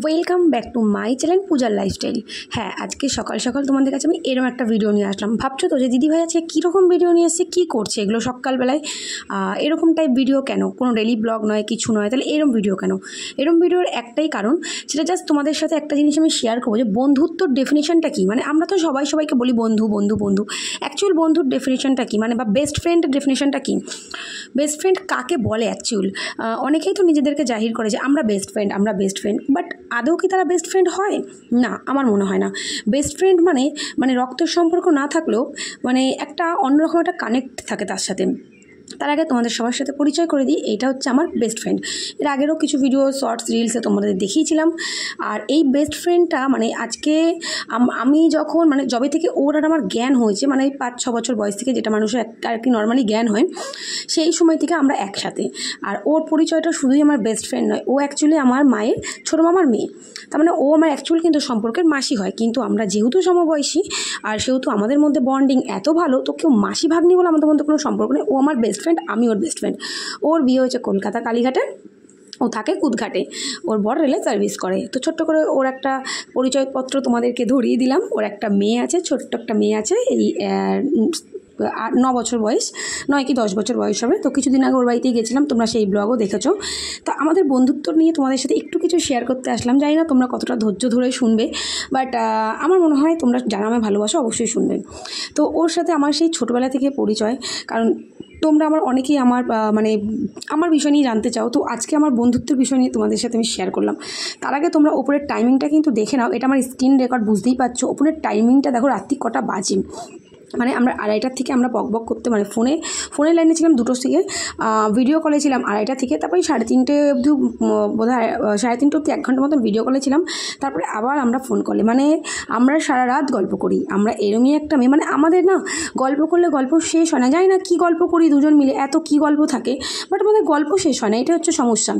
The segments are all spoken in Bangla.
Welcome back to my channel পূজার লাইফস্টাইল। হ্যাঁ, আজকে সকাল সকাল তোমাদের কাছে আমি এরকম একটা ভিডিও নিয়ে আসলাম। ভাবছো তো যে দিদিভাই আজকে কীরকম ভিডিও নিয়ে এসছে, কী করছে এগুলো সকালবেলায়, এরকম টাইপ ভিডিও কেন? কোনো ডেলি ব্লগ নয়, কিছু নয়, তাহলে এরকম ভিডিও কেন? এরকম ভিডিওর একটাই কারণ, সেটা জাস্ট তোমাদের সাথে একটা জিনিস আমি শেয়ার করবো যে বন্ধুত্বর ডেফিনেশনটা কী। মানে আমরা তো সবাইকে বলি বন্ধু বন্ধু বন্ধু, অ্যাকচুয়াল বন্ধুর ডেফিনেশনটা কী, মানে বা বেস্ট ফ্রেন্ডের ডেফিনেশনটা কী, বেস্ট ফ্রেন্ড কাকে বলে অ্যাকচুয়াল। অনেকেই তো নিজেদেরকে জাহির করে যে আমরা বেস্ট ফ্রেন্ড, বাট আদৌ কি তারা বেস্ট ফ্রেন্ড হয়? না, আমার মনে হয় না। বেস্ট ফ্রেন্ড মানে রক্তের সম্পর্ক না থাকলেও মানে একটা অন্যরকম একটা কানেক্ট থাকে তার সাথে। তার আগে তোমাদের সবার সাথে পরিচয় করে দিই, এইটা হচ্ছে আমার বেস্ট ফ্রেন্ড। এর আগেরও কিছু ভিডিও শর্টস রিলসে তোমাদের দেখিয়েছিলাম। আর এই বেস্ট ফ্রেন্ডটা মানে আজকে আমি যখন মানে যবে থেকে ওর আর আমার জ্ঞান হয়েছে, মানে 5-6 বছর বয়স থেকে, যেটা মানুষের আর কি নর্মালি জ্ঞান হয়, সেই সময় থেকে আমরা একসাথে। আর ওর পরিচয়টা শুধুই আমার বেস্ট ফ্রেন্ড নয়, ও অ্যাকচুয়ালি আমার মায়ের ছোটো মামার মেয়ে। তার মানে ও আমার অ্যাকচুয়ালি কিন্তু সম্পর্কের মাসি হয়, কিন্তু আমরা যেহেতু সমবয়সী আর সেহেতু আমাদের মধ্যে বন্ডিং এত ভালো, তো কেউ মাসি ভাগ্নি বলে আমাদের মধ্যে কোনো সম্পর্ক নেই। ও আমার বেস্ট ফ্রেন্ড, আমি ওর বেস্ট ফ্রেন্ড। ওর বিয়ে হয়েছে কলকাতা কালীঘাটে, ও থাকে কুদঘাটে, ওর বর রেলে সার্ভিস করে। তো ছোট্ট করে ওর একটা পরিচয়পত্র তোমাদেরকে ধরিয়ে দিলাম। ওর একটা মেয়ে আছে, ছোট্ট একটা মেয়ে আছে, এই 9 বছর বয়স, 9 কি 10 বছর বয়স হবে। তো কিছুদিন আগে ওর বাড়িতেই গেছিলাম, তোমরা সেই ব্লগও দেখেছো। তো আমাদের বন্ধুত্ব নিয়ে তোমাদের সাথে একটু কিছু শেয়ার করতে আসলাম। জানি না তোমরা কতটা ধৈর্য ধরে শুনবে, বাট আমার মনে হয় তোমরা যারা আমায় ভালোবাসো অবশ্যই শুনবে। তো ওর সাথে আমার সেই ছোটোবেলা থেকে পরিচয়, কারণ তোমরা আমার অনেকেই মানে আমার বিষয় নিয়ে জানতে চাও। তো আজকে আমার বন্ধুত্বের বিষয় নিয়ে তোমাদের সাথে আমি শেয়ার করলাম। তার আগে তোমরা ওপরের টাইমিংটা কিন্তু দেখে নাও, এটা আমার স্ক্রিন রেকর্ড, বুঝতেই পারছো ওপরের টাইমিংটা দেখো, রাত্রি কটা বাজে। মানে আমরা 2:30টার থেকে আমরা বক করতে, মানে ফোনে লাইনে ছিলাম 2টোর থেকে, ভিডিও কলে ছিলাম 2:30টা থেকে, তারপরে 3:30 অবধি, বোধহয় 3:30 অবধি 1 ঘন্টার মতন ভিডিও কলে ছিলাম। তারপরে আবার আমরা ফোন কলে, মানে আমরা সারা রাত গল্প করি। আমরা এরমই একটা মেয়ে, মানে আমাদের না গল্প করলে গল্প শেষ হয় না। জানি না কী গল্প করি দুজন মিলে, এত কী গল্প থাকে, বাট আমাদের গল্প শেষ হয় না, এটা হচ্ছে সমস্যা।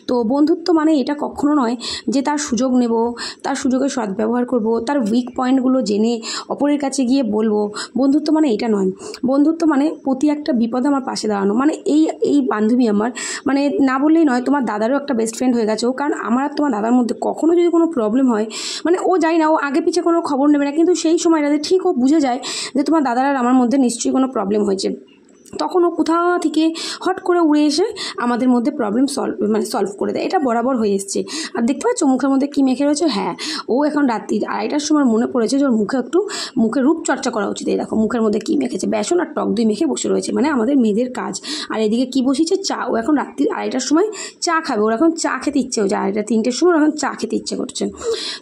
তো বন্ধুত্ব মানে এটা কখনো নয় যে তার সুযোগ নেব, তার সুযোগের সদ্ব্যবহার করব, তার উইক পয়েন্টগুলো জেনে অপরের কাছে গিয়ে বলবো। বন্ধুত্ব মানে এটা নয়। বন্ধুত্ব মানে প্রতি একটা বিপদে আমার পাশে দাঁড়ানো। মানে এই বান্ধবী আমার, মানে না বললেই নয়, তোমার দাদারও একটা বেস্ট ফ্রেন্ড হয়ে গেছে ও। কারণ আমার আর তোমার দাদার মধ্যে কখনো যদি কোনো প্রবলেম হয়, মানে ও জানি না, ও আগে পিছে কোনো খবর নেবে না, কিন্তু সেই সময়টাতে ঠিক ও বুঝে যায় যে তোমার দাদার আর আমার মধ্যে নিশ্চয়ই কোনো প্রবলেম হয়েছে। তখন ও কোথা থেকে হট করে উড়ে এসে আমাদের মধ্যে প্রবলেম সলভ করে দেয়। এটা বরাবর হয়ে এসছে। আর দেখতে পাচ্ছ মুখের মধ্যে কী মেখে রয়েছে? হ্যাঁ, ও এখন রাত্রি 2:30টার সময় মনে পড়েছে যে ওর মুখে রূপচর্চা করা উচিত। এই দেখো মুখের মধ্যে কী মেখেছে, বেসন আর টক দই মেখে বসে রয়েছে, মানে আমাদের মেয়েদের কাজ। আর এদিকে কী বসিয়েছে? চা। ও এখন রাত্রি 2:30টার সময় চা খাবে, ওর এখন চা খেতে ইচ্ছে হচ্ছে। 2:30-3টের সময় ওর এখন চা খেতে ইচ্ছে করছে।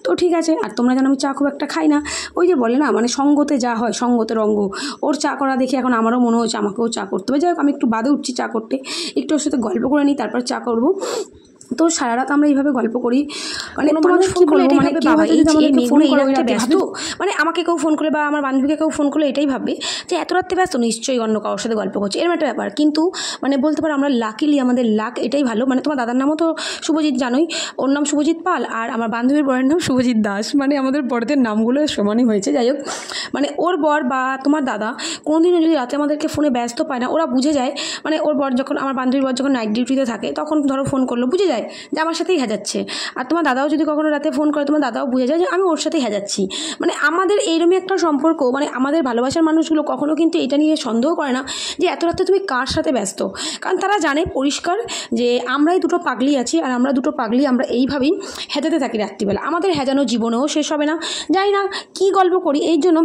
তো ঠিক আছে। আর তোমরা জানো আমি চা খুব একটা খাই না। ওই যে বলে না, মানে সঙ্গতে যা হয় সঙ্গতে রঙ্গ। ওর চা করা দেখে এখন আমারও মনে হচ্ছে আমাকেও চা করতে হবে। যাই হোক, আমি একটু বাদে উঠছি চা করতে, একটু ওর সাথে গল্প করে নিই, তারপর চা করবো। তো সারা রাত আমরা এইভাবে গল্প করি। মানে তোমাদের কি বলবো, মানে বাবা এই ফোন করে ব্যস্ত, মানে আমাকে কেউ ফোন করে বা আমার বান্ধবীকে কেউ ফোন করলে এটাই ভাববে যে এত রাত্রে ব্যস্ত, নিশ্চয়ই অন্য কারোর সাথে গল্প করছে, এরকম একটা ব্যাপার। কিন্তু মানে বলতে পারো আমরা লাকিলি, আমাদের লাক এটাই ভালো। মানে তোমার দাদার নামও তো শুভজিৎ, জানোই, ওর নাম শুভজিৎ পাল, আর আমার বান্ধবীর বরের নাম শুভজিৎ দাস। মানে আমাদের বড়দের নামগুলো সমানই হয়েছে। যাই হোক, মানে ওর বর বা তোমার দাদা কোনোদিনও যদি রাতে আমাদেরকে ফোনে ব্যস্ত পায় না, ওরা বুঝে যায়। মানে ওর বর যখন, আমার বান্ধবীর বর যখন নাইট ডিউটিতে থাকে, তখন ধরো ফোন করলো, বুঝে যায় যে আমার সাথেই হাজাচ্ছে। আর তোমার দাদাও যদি কখনো রাতে ফোন করে, তোমার দাদাও বুঝে যায় যে আমি ওর সাথেই হাজাচ্ছি। মানে আমাদের এইরকমই একটা সম্পর্ক। মানে আমাদের ভালোবাসার মানুষগুলো কখনো কিন্তু এটা নিয়ে সন্দেহ করে না যে এত রাতে তুমি কার সাথে ব্যস্ত। কারণ তারা জানে পরিষ্কার যে আমরাই দুটো পাগলি আছি, আর আমরা দুটো পাগলি আমরা এইভাবেই হেজাতে থাকি রাত্রিবেলা। আমাদের হেজানো জীবনেও শেষ হবে না। জানি না কী গল্প করি। এই জন্য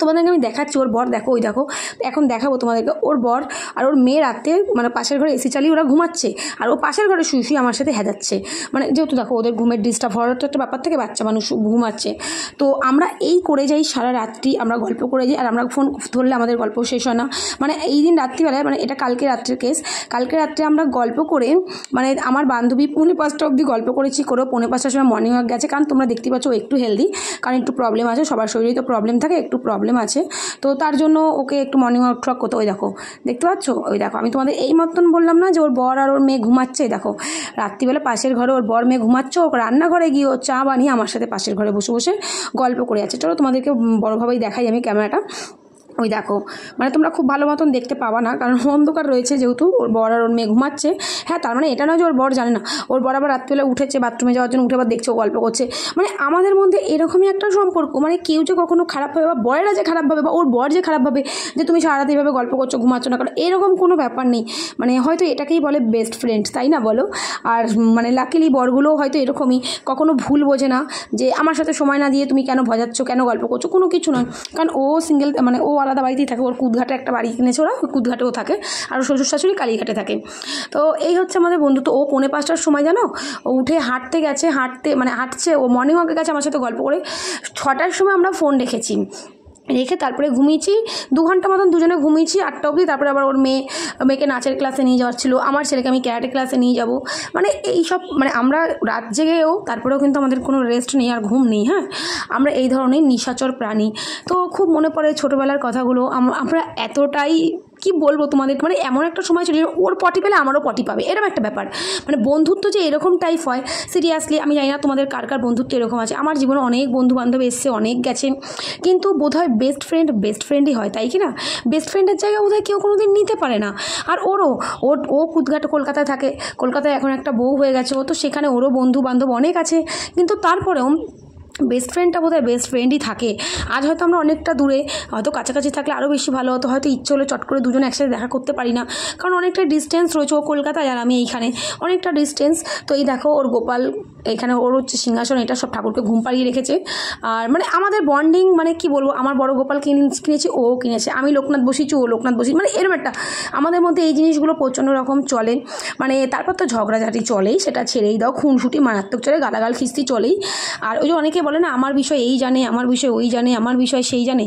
তোমাদেরকে আমি দেখাচ্ছি ওর বর, দেখো ওই দেখো, এখন দেখাবো তোমাদেরকে। ওর বর আর ওর মেয়ে রাতে মানে পাশের ঘরে এসি চালিয়ে ওরা ঘুমাচ্ছে, আর ও পাশের ঘরে শুয়ে আমার সাথে হেজাচ্ছে। মানে যেহেতু দেখো ওদের ঘুমের ডিস্টার্ব হওয়ার তো একটা ব্যাপার থেকে, বাচ্চা মানুষ ঘুমাচ্ছে। তো আমরা এই করে যাই সারা রাত্রি, আমরা গল্প করে যাই। আর আমরা ফোন ধরলে আমাদের গল্প শেষ হয় না। মানে এই দিন রাত্রিবেলায়, মানে এটা কালকে রাত্রের কেস, কালকে রাত্রে আমরা গল্প করে, মানে আমার বান্ধবী 4:45 অবধি গল্প করেছি, করেও 4:45টার সময় মর্নিং ওয়াক গেছে। কারণ তোমরা দেখতে পাচ্ছ ও একটু হেলদি, কারণ একটু প্রবলেম আছে, সবার শরীরেই তো প্রবলেম থাকে, একটু প্রবলেম আছে। তো তার জন্য ওকে একটু মর্নিং ওয়াক ট্রক করতে। ওই দেখো দেখতে পাচ্ছ, ওই দেখো আমি তোমাদের এই মতন বললাম না যে ওর বর আর ওর মেয়ে ঘুমাচ্ছে। দেখো রাত্রিবেলা পাশের ঘরে ওর বর মেয়ে ঘুমাচ্ছে, ও রান্নাঘরে গিয়ে ও চা বানিয়ে আমার সাথে পাশের ঘরে বসে বসে গল্প করে আছে। চলো তোমাদেরকে বড়োভাবেই দেখাই আমি ক্যামেরাটা। ওই দেখো, মানে তোমরা খুব ভালো মতন দেখতে পাবা না, কারণ অন্ধকার রয়েছে যেহেতু। ওর বর আর ওর মেয়ে ঘুমাচ্ছে। হ্যাঁ, তার মানে এটা নয় যে ওর বর জানে না। ওর বর আবার রাত্রিবেলা উঠেছে বাথরুমে যাওয়ার জন্য, উঠে আবার দেখছে ও গল্প করছে। মানে আমাদের মধ্যে এরকমই একটা সম্পর্ক, মানে কেউ যে কখনো খারাপ ভাবে বা বরেরা যে খারাপ ভাবে বা ওর বর যে খারাপ ভাবে যে তুমি সারা রাত এইভাবে গল্প করছো, ঘুমাচ্ছ না, কারণ এরকম কোনো ব্যাপার নেই। মানে হয়তো এটাকেই বলে বেস্ট ফ্রেন্ড, তাই না বলো? আর মানে লাকিলি বরগুলোও হয়তো এরকমই, কখনো ভুল বোঝে না যে আমার সাথে সময় না দিয়ে তুমি কেন ভজাচ্ছ, কেন গল্প করছো, কোনো কিছু নয়। কারণ ও সিঙ্গেল, মানে ও আলাদা বাড়িতেই থাকে। ওর কুদঘাটে একটা বাড়ি কিনেছে ওরা, ওই কুদঘাটেও থাকে। আর শ্বশুর শাশুড়ি কালীঘাটে থাকে। তো এই হচ্ছে আমাদের বন্ধুত্ব। ও 4:45টার সময় জানো ও উঠে হাঁটতে গেছে, মানে হাঁটছে ও, মর্নিং ওয়াকে গেছে আমার সাথে গল্প করে। 6টার সময় আমরা ফোন রেখেছি, রেখে তারপরে ঘুমিয়েছি 2 ঘন্টা মতন, দুজনে ঘুমিয়েছি 8টা অবধি। তারপরে আবার ওর মেয়েকে নাচের ক্লাসে নিয়ে যাওয়ার ছিল, আমার ছেলেকে আমি ক্যারাটে ক্লাসে নিয়ে যাব। মানে এইসব, মানে আমরা রাত জেগেও তারপরেও কিন্তু আমাদের কোনো রেস্ট নেই আর ঘুম নেই। হ্যাঁ, আমরা এই ধরনের নিশাচর প্রাণী। তো খুব মনে পড়ে ছোটোবেলার কথাগুলো। আমরা এতটাই, কি বলবো তোমাদের, মানে এমন একটা সময় ছিল ওর পটি পেলে আমারও পটি পাবে, এরকম একটা ব্যাপার। মানে বন্ধুত্ব যে এরকম টাইপ হয়, সিরিয়াসলি আমি জানি না তোমাদের কার কার বন্ধুত্ব এরকম আছে। আমার জীবনে অনেক বন্ধু বান্ধব এসছে, অনেক গেছে, কিন্তু বোধহয় বেস্ট ফ্রেন্ডই হয়, তাই কি না? বেস্ট ফ্রেন্ডের জায়গায় বোধহয় কেউ কোনো দিন নিতে পারে না। আর ও কুদঘাটে কলকাতায় থাকে, কলকাতায় এখন একটা বউ হয়ে গেছে, ও তো সেখানে ওরও বন্ধু বান্ধব অনেক আছে, কিন্তু তারপরেও বেস্ট ফ্রেন্ডটা বোধহয় বেস্ট ফ্রেন্ডই থাকে। আজ হয়তো আমরা অনেকটা দূরে, হয়তো কাছাকাছি থাকলে আরও বেশি ভালো হতো, হয়তো ইচ্ছে হলে চট করে দুজনে একসাথে দেখা করতে পারি না, কারণ অনেকটা ডিস্টেন্স রয়েছে। ও কলকাতায় আর আমি এইখানে, অনেকটা ডিস্টেন্স। তো এই দেখো ওর গোপাল এখানে, ওর হচ্ছে সিংহাসন, এটা সব ঠাকুরকে ঘুম পাড়িয়ে রেখেছে। আর মানে আমাদের বন্ডিং, মানে কি বলবো, আমার বড় গোপাল কিনেছি, ও কিনেছে, আমি লোকনাথ বসিয়েছি, ও লোকনাথ বসিয়েছি, মানে এরকম একটা আমাদের মধ্যে এই জিনিসগুলো প্রচণ্ড রকম চলে। মানে তারপর তো ঝগড়াঝাটি চলেই, সেটা ছেড়েই দাও, খুনসুটি মারাত্মক চলে, গালাগাল খিস্তি চলেই। আর ওই যে অনেকে বলে না আমার বিষয় এই জানে, আমার বিষয় ওই জানে, আমার বিষয় সেই জানে।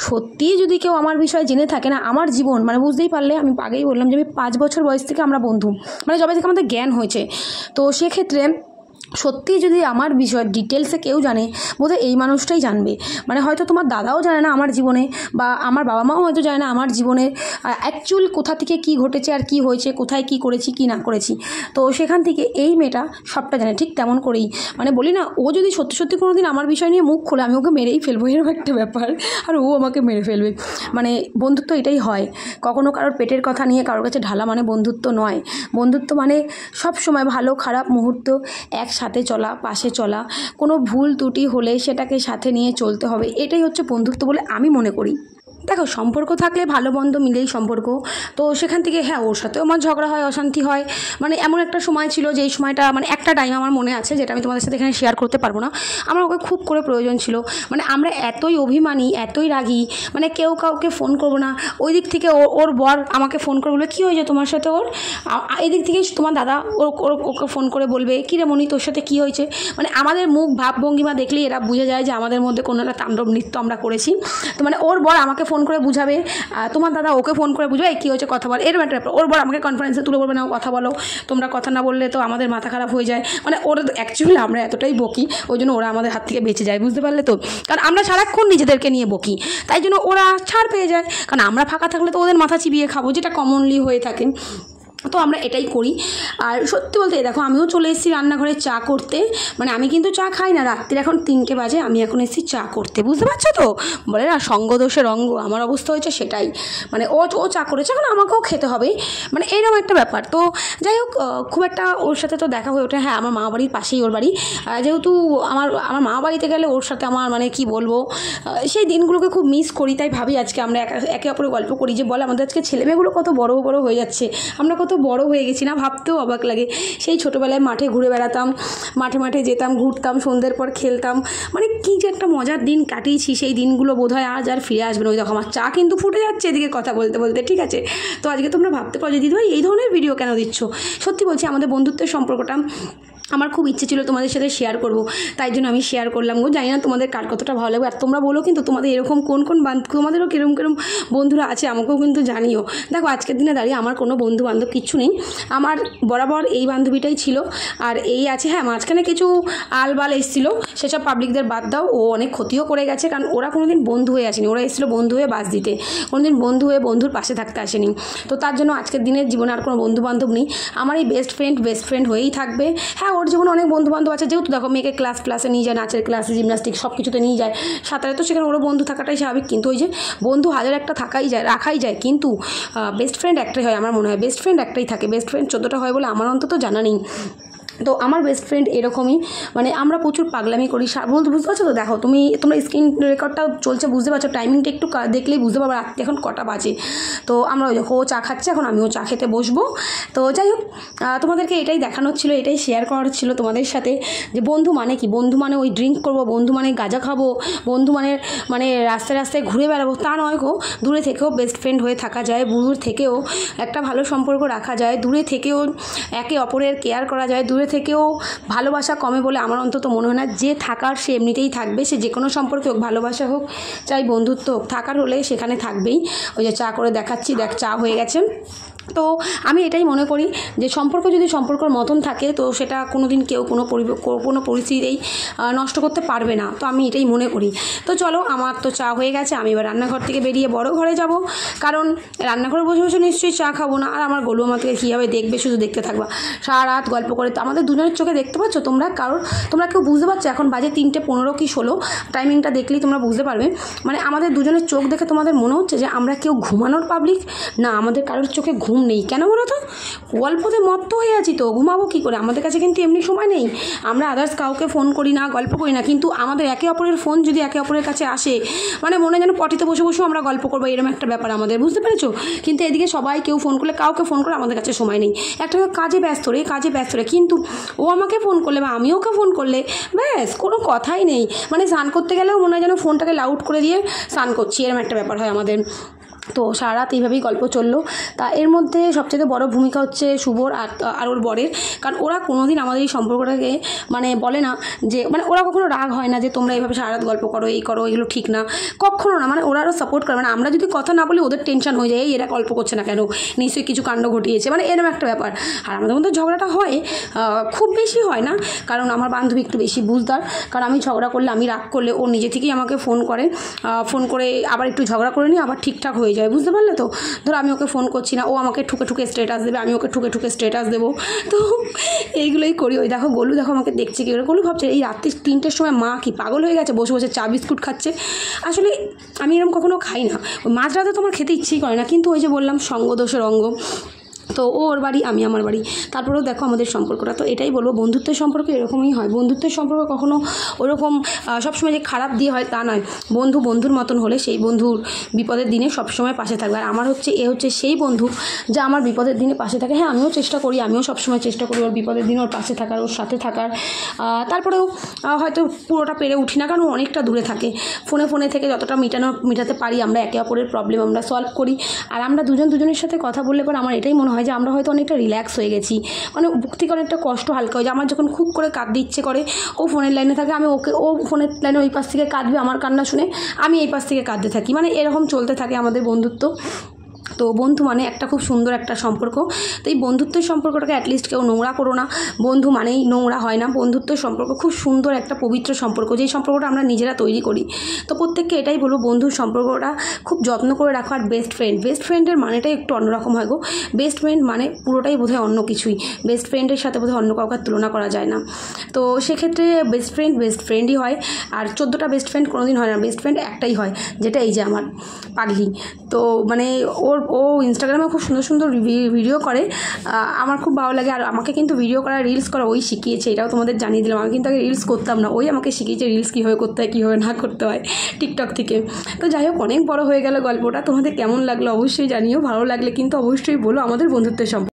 সত্যিই যদি কেউ আমার বিষয় জেনে থাকে না, আমার জীবন, মানে বুঝতেই পারলে আমি আগেই বললাম যে আমি 5 বছর বয়স থেকে আমরা বন্ধু, মানে যবে থেকে আমাদের জ্ঞান হয়েছে। তো সেক্ষেত্রে সত্যিই যদি আমার বিষয় ডিটেলসে কেউ জানে, বোধহয় এই মানুষটাই জানবে। মানে হয়তো তোমার দাদাও জানে না আমার জীবনে, বা আমার বাবা মাও হয়তো জানে না আমার জীবনে অ্যাকচুয়াল কোথা থেকে কী ঘটেছে আর কী হয়েছে, কোথায় কী করেছি কী না করেছি। তো সেখান থেকে এই মেয়েটা সবটা জানে, ঠিক তেমন করেই। মানে বলি না, ও যদি সত্যি সত্যি কোনো দিন আমার বিষয় নিয়ে মুখ খোলে, আমি ওকে মেরেই ফেলবো, এরকম একটা ব্যাপার। আর ও আমাকে মেরে ফেলবে। মানে বন্ধুত্ব এটাই হয়, কখনো কারোর পেটের কথা নিয়ে কারোর কাছে ঢালা মানে বন্ধুত্ব নয়। বন্ধুত্ব মানে সব সময় ভালো খারাপ মুহূর্ত একসাথে চলা, পাশে চলা, কোনো ভুল ত্রুটি হলে সেটাকে সাথে নিয়ে চলতে হবে, এটাই হচ্ছে বন্ধুত্ব বলে আমি মনে করি। দেখো, সম্পর্ক থাকলে ভালো মন্দ মিলেই সম্পর্ক। তো সেখান থেকে হ্যাঁ, ওর সাথেও আমার ঝগড়া হয়, অশান্তি হয়। মানে এমন একটা সময় ছিল, যেই সময়টা, মানে একটা টাইম আমার মনে আছে, যেটা আমি তোমাদের সাথে এখানে শেয়ার করতে পারবো না। আমার ওকে খুব করে প্রয়োজন ছিল। মানে আমরা এতই অভিমানী, এতই রাগী, মানে কেউ কাউকে ফোন করবো না। ওই দিক থেকে ওর বর আমাকে ফোন করে বলবে, কী হয়েছে তোমার সাথে ওর? এদিক থেকে তোমার দাদা ওকে ফোন করে বলবে, কী রে মনি, তোর সাথে কী হয়েছে? মানে আমাদের মুখ ভাবভঙ্গিমা দেখলেই এরা বুঝে যায় যে আমাদের মধ্যে কোনো একটা তাণ্ডব নৃত্য আমরা করেছি। তো মানে ওর বর আমাকে ফোন করে বুঝাবে, তোমার দাদা ওকে ফোন করে বুঝবে কী হয়েছে, কথা বল, এরকম একটা ব্যাপার। ওর বর আমাকে কনফারেন্সে তুলে বলবে, না কথা বলো, তোমরা কথা না বললে তো আমাদের মাথা খারাপ হয়ে যায়। মানে ওর অ্যাকচুয়ালি আমরা এতটাই বকি, ওই জন্য ওরা আমাদের হাত থেকে বেঁচে যায়, বুঝতে পারলে তো? কারণ আমরা সারাক্ষণ নিজেদেরকে নিয়ে বকি, তাই জন্য ওরা ছাড় পেয়ে যায়। কারণ আমরা ফাঁকা থাকলে তো ওদের মাথা চিবিয়ে খাবো, যেটা কমনলি হয়ে থাকে। তো আমরা এটাই করি। আর সত্যি বলতে দেখো, আমিও চলে এসেছি রান্নাঘরে চা করতে। মানে আমি কিন্তু চা খাই না, রাত্রির এখন 3টে বাজে, আমি এখন এসেছি চা করতে, বুঝতে পারছো তো? বলে না, সঙ্গদোষের অঙ্গ, আমার অবস্থা হয়েছে সেটাই। মানে ও চা করেছে, এখন আমাকেও খেতে হবে, মানে এরকম একটা ব্যাপার। তো যাই হোক, খুব একটা ওর সাথে তো দেখা হয়ে ওঠে। হ্যাঁ, আমার মা বাড়ির পাশেই ওর বাড়ি, যেহেতু আমার মা বাড়িতে গেলে ওর সাথে আমার, মানে কি বলবো, সেই দিনগুলোকে খুব মিস করি। তাই ভাবি আজকে আমরা একে অপরে গল্প করি, যে বলে আমাদের আজকে ছেলেমেয়েগুলো কত বড় বড় হয়ে যাচ্ছে, আমরা কত বড় হয়ে গেছি না, ভাবতেও অবাক লাগে। সেই ছোটোবেলায় মাঠে ঘুরে বেড়াতাম, মাঠে যেতাম, ঘুরতাম, সন্ধ্যের পর খেলতাম, মানে কী যে একটা মজার দিন কাটিয়েছি। সেই দিনগুলো বোধহয় আজ আর ফিরে আসবে না। ওই দেখো আমার চা কিন্তু ফুটে যাচ্ছে এদিকে কথা বলতে বলতে, ঠিক আছে? তো আজকে তোমরা ভাবতে পারো যে দিদিভাই এই ধরনের ভিডিও কেন দিচ্ছ? সত্যি বলছি, আমাদের বন্ধুত্বের সম্পর্কটা আমার খুব ইচ্ছে ছিল তোমাদের সাথে শেয়ার করব, তাই জন্য আমি শেয়ার করলাম গো। জানি না তোমাদের কার কতটা ভালো লাগবে, আর তোমরা বলো কিন্তু তোমাদের এরকম কোন তোমাদেরও কিরম বন্ধুরা আছে, আমাকেও কিন্তু জানিও। দেখো, আজকের দিনে দাঁড়িয়ে আমার কোনো বন্ধু বান্ধব কিচ্ছু নেই, আমার বরাবর এই বান্ধবীটাই ছিল। আর এই আছে, হ্যাঁ মাঝখানে কিছু আলবাল এসেছিলো, সেসব পাবলিকদের বাদ দাও, ও অনেক ক্ষতিও করে গেছে, কারণ ওরা কোনোদিন বন্ধু হয়ে আসেনি, ওরা এসেছিলো বন্ধু হয়ে বাস দিতে, কোনোদিন বন্ধু হয়ে বন্ধুর পাশে থাকতে আসেনি। তো তার জন্য আজকের দিনের জীবনে আর কোনো বন্ধু বান্ধব নেই, আমার এই বেস্ট ফ্রেন্ড হয়েই থাকবে। হ্যাঁ, ওর জীবনে অনেক বন্ধুবান্ধব আছে, যেহেতু দেখো মেয়েকে ক্লাসে নিয়ে যায়, নাচের ক্লাসে, জিমনাস্টিক সব কিছুতে নিয়ে যায়, সাঁতারে, তো সেখানে ওরও বন্ধু থাকাটাই স্বাভাবিক। কিন্তু ওই যে বন্ধু হাজার একটা রাখাই যায়, কিন্তু বেস্ট ফ্রেন্ড একটাই হয় আমার মনে হয়, বেস্ট ফ্রেন্ড একটাই থাকে, বেস্ট ফ্রেন্ড 14টা হয় বলে আমার অন্তত জানা নেই। তো আমার বেস্ট ফ্রেন্ড এরকমই, মানে আমরা প্রচুর পাগলামি করি, বুঝতে পারছো তো? দেখো তোমরা স্ক্রিন রেকর্ডটা চলছে, বুঝতে পারছো, টাইমিংটা একটু দেখলেই বুঝতে পারবো রাত্রি এখন কটা বাজে। তো আমরা ও চা খাচ্ছে, এখন আমিও চা খেতে বসবো। তো যাই হোক, তোমাদেরকে এটাই দেখানোর ছিল, এটাই শেয়ার করার ছিল তোমাদের সাথে, যে বন্ধু মানে কি, বন্ধু মানে ওই ড্রিঙ্ক করবো, বন্ধু মানে গাঁজা খাবো, বন্ধু মানে রাস্তায় রাস্তায় ঘুরে বেড়াবো, তা নয় গো। দূরে থেকেও বেস্ট ফ্রেন্ড হয়ে থাকা যায়, দূর থেকেও একটা ভালো সম্পর্ক রাখা যায়, দূরে থেকেও একে অপরের কেয়ার করা যায়, দূরে থেকেও ভালোবাসা কমে বলে আমার অন্তত মনে হয় না। যে থাকার সে এমনিতেই থাকবে, সে যে কোনো সম্পর্কে হোক, ভালোবাসা হোক চাই বন্ধুত্ব হোক, থাকার হলে সেখানে থাকবেই। ওই যে চা করে দেখাচ্ছি, দেখ চা হয়ে গেছে। তো আমি এটাই মনে করি যে সম্পর্ক যদি সম্পর্কের মতন থাকে, তো সেটা কোনো দিন কেউ কোনো পরিস্থিতিতেই নষ্ট করতে পারবে না। তো আমি এটাই মনে করি। তো চলো, আমার তো চা হয়ে গেছে, আমি এবার রান্নাঘর থেকে বেরিয়ে বড় ঘরে যাব, কারণ রান্নাঘরে বসে বসে নিশ্চয়ই চা খাবো না। আর আমার গোলু আমাকে কীভাবে দেখবে, শুধু দেখতে থাকবা সারা রাত গল্প করে। তো আমাদের দুজনের চোখে দেখতে পাচ্ছ তোমরা কেউ বুঝতে পারছো? এখন বাজে 3:15 কি 16, টাইমিংটা দেখলেই তোমরা বুঝতে পারবে। মানে আমাদের দুজনের চোখ দেখে তোমাদের মনে হচ্ছে যে আমরা কেউ ঘুমানোর পাবলিক না, আমাদের কারোর চোখে ঘুম নেই। কেন বলো তো? গল্পতে মত্ত হয়ে আছি, তো ঘুমাবো কী করে? আমাদের কাছে কিন্তু এমনি সময় নেই, আমরা আদার্স কাউকে ফোন করি না, গল্প করি না, কিন্তু আমাদের একে অপরের ফোন যদি একে অপরের কাছে আসে, মানে মনে যেন পটিতে বসে বসেও আমরা গল্প করবো, এরকম একটা ব্যাপার আমাদের, বুঝতে পেরেছো? কিন্তু এদিকে সবাই কেউ ফোন করলে, কাউকে ফোন করে আমাদের কাছে সময় নেই, একটা কাজে ব্যস্ত রে, কিন্তু ও আমাকে ফোন করলে বা আমি ওকে ফোন করলে ব্যাস কোনো কথাই নেই। মানে স্নান করতে গেলেও মনে হয় যেন ফোনটাকে লাউড করে দিয়ে স্নান করছি, এরকম একটা ব্যাপার হয় আমাদের। তো সারা রাত এইভাবেই গল্প চললো। তা এর মধ্যে সবচেয়ে বড় ভূমিকা হচ্ছে শুভর আর ওর বরের, কারণ ওরা কোনোদিন আমাদের এই সম্পর্কটাকে মানে বলে না যে, মানে ওরা কখনো রাগ হয় না যে তোমরা এইভাবে সারা রাত গল্প করো, এই করো, এগুলো ঠিক না, কখনো না। মানে ওরা আরও সাপোর্ট করে, মানে আমরা যদি কথা না বলি ওদের টেনশন হয়ে যায়, এরা গল্প করছে না কেন, নিশ্চয়ই কিছু কাণ্ড ঘটিয়েছে, মানে এরকম একটা ব্যাপার। আর আমাদের মধ্যে ঝগড়াটা হয়, খুব বেশি হয় না, কারণ আমার বান্ধবী একটু বেশি বুঝদার, কারণ আমি ঝগড়া করলে, আমি রাগ করলে ও নিজে থেকেই আমাকে ফোন করে আবার একটু ঝগড়া করে নিই, আবার ঠিকঠাক হয়ে যায়, বুঝতে পারলে তো? ধরো আমি ওকে ফোন করছি না, ও আমাকে ঠুকে স্টেটাস দেবে, আমি ওকে ঠুকে স্টেটাস দেবো। তো এইগুলোই করি। ওই দেখো গোলু, দেখো আমাকে দেখছে কি করে। গোলু ভাবছে এই রাত্রি 3টের সময় মা কি পাগল হয়ে গেছে, বসে বসে চা বিস্কুট খাচ্ছে। আসলে আমি এরকম কখনো খাই না, মাঝরাতে তো আমার খেতে ইচ্ছেই করে না, কিন্তু ওই যে বললাম সঙ্গদোষের অঙ্গ, তো ও ওর বাড়ি, আমি আমার বাড়ি, তারপরেও দেখো আমাদের সম্পর্কটা। তো এটাই বলবো, বন্ধুত্বের সম্পর্ক এরকমই হয়। বন্ধুত্বের সম্পর্ক কখনো ওরকম সবসময় যে খারাপ দিয়ে হয় তা নয়। বন্ধুর মতন হলে সেই বন্ধুর বিপদের দিনে সবসময় পাশে থাকবে। আর আমার হচ্ছে সেই বন্ধু যা আমার বিপদের দিনে পাশে থাকে। হ্যাঁ, আমিও চেষ্টা করি, আমিও সবসময় চেষ্টা করি ওর বিপদের দিনে ওর পাশে থাকার, ওর সাথে থাকার। তারপরেও হয়তো পুরোটা পেরে উঠি না, কারণ অনেকটা দূরে থাকে। ফোনে থেকে যতটা মেটাতে পারি আমরা একে অপরের প্রবলেম আমরা সলভ করি। আর আমরা দুজনের সাথে কথা বললে পর আমার এটাই মনে হয় যে আমরা হয়তো অনেকটা রিল্যাক্স হয়ে গেছি, মানে বুক থেকে অনেকটা কষ্ট হালকা হয়ে যায়। আমার যখন খুব করে কাঁদতে ইচ্ছে করে, ও ফোনের লাইনে থাকে, ও ফোনের লাইনে ওই পাশ থেকে কাঁদবে, আমার কান্না শুনে আমি এই পাশ থেকে কাঁদতে থাকি, মানে এরকম চলতে থাকে আমাদের বন্ধুত্ব। তো বন্ধু মানে একটা খুব সুন্দর একটা সম্পর্ক। তো এই বন্ধুত্বের সম্পর্কটাকে অ্যাটলিস্ট কেউ নোংরা করো না, বন্ধু মানেই নোংরা হয় না। বন্ধুত্বের সম্পর্ক খুব সুন্দর একটা পবিত্র সম্পর্ক, যেই সম্পর্কটা আমরা নিজেরা তৈরি করি। তো প্রত্যেককে এটাই বলবো, বন্ধুর সম্পর্কটা খুব যত্ন করে রাখো। আর বেস্ট ফ্রেন্ডের মানেটাই একটু অন্যরকম হয় গো। বেস্ট ফ্রেন্ড মানে পুরোটাই বোধহয় অন্য কিছুই, বেস্ট ফ্রেন্ডের সাথে বোধহয় অন্য কাউকে তুলনা করা যায় না। তো সেক্ষেত্রে বেস্ট ফ্রেন্ডই হয়। আর 14টা বেস্ট ফ্রেন্ড কোনোদিন হয় না, বেস্ট ফ্রেন্ড একটাই হয়, যেটা এই যে আমার পাগলি। তো মানে ও ইনস্টাগ্রামে খুব সুন্দর ভিডিও করে, আমার খুব ভালো লাগে। আর আমাকে কিন্তু ভিডিও করা, রিলস করা ওই শিখিয়েছে, এটাও তোমাদের জানিয়ে দিলাম। আমি কিন্তু আগে রিলস করতাম না, ওই আমাকে শিখিয়েছে রিলস কীভাবে করতে হয়, কীভাবে না করতে হয় টিকটক থেকে। তো যাই হোক, অনেক বড় হয়ে গেল গল্পটা। তোমাদের কেমন লাগলো অবশ্যই জানিও, ভালো লাগলে কিন্তু অবশ্যই বলো। আমাদের বন্ধুত্বের সম্পর্ক